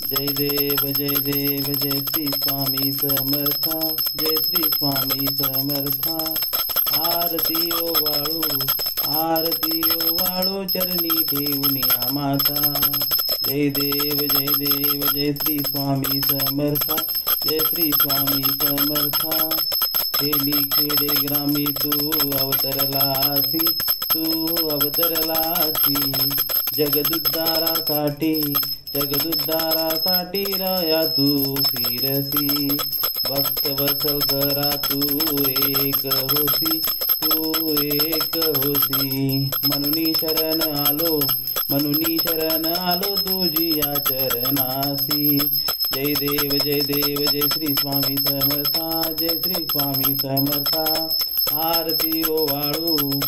जय देव जय श्री स्वामी समर्था, जय श्री स्वामी समर्था। आरती ओ वाळू चरणी ठेवून या माता। जय देव जय श्री स्वामी समर्था, जय श्री स्वामी समर्था। खेडी खेडे ग्रामी तू अवतरलासी, तू अवतरलासी। जगदुद्धारासाठी राया तू फिरसी। भक्त वत्सल करा तू एक होसी, तू एक होसी। म्हणून शरण आलो तुझी या चरणासी। जय देव जय श्री स्वामी समर्था, जय श्री स्वामी समर्था। आरती ओ वाळू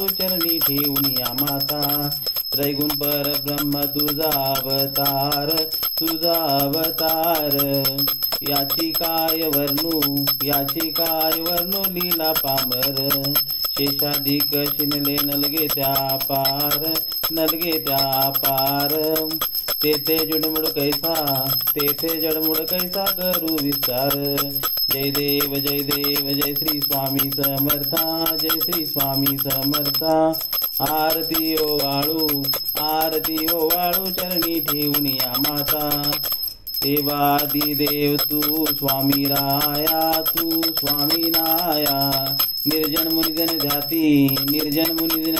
चरणी ठेवून या माता। त्रैगुण परब्रह्म तुझा अवतार। याची काय वर्णू लीला पामर। शेषाधिक शिनले नलगे त्या पार। तेथे जडमुड कैसा करू विस्तार। जय देव जय श्री स्वामी समर्था, जय श्री स्वामी समर्था। आरती ओ वाळू चरणी ठेवून या माता। देवादिदेव तू स्वामी राया, तू स्वामी नाया। निर्जन मुनिजन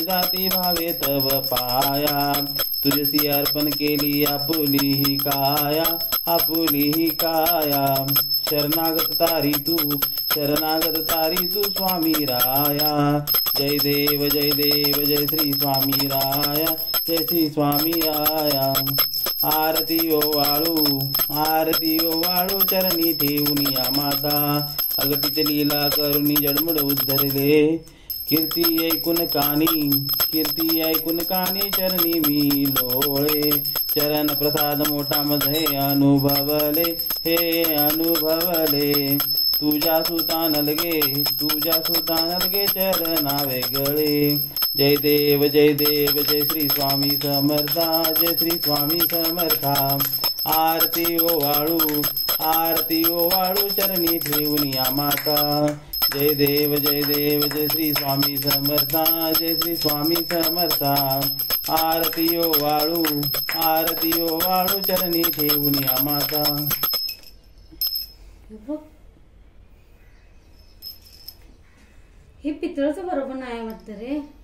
जाती भावे तव पाया। तुझसी अर्पण केली आपुली ही काया। शरणागत तारी तू स्वामी राया। जय देव जय श्री स्वामी राया, जय श्री स्वामी राया। आरती ओ वाळू चरणी ठेवून या माता। अगतित लीला करुणी जडमुड उद्धरले। कीर्ती ऐकून कानी चरणी मी लोळे। चरण प्रसाद मोठा मध्ये अनुभवले। तुझ्या सुतान लगे चरणा वेगळे। जय देव जय श्री स्वामी समर्था, जय श्री स्वामी समर्था। आरती ओ वाळू चरणी ठेवून या माता। जय देव जय श्री स्वामी समर्था, जय श्री स्वामी समर्था। आरती ओ वाळू चरणी ठेवून या माता। हे पितळचं बरोबर नाही वाटतं रे।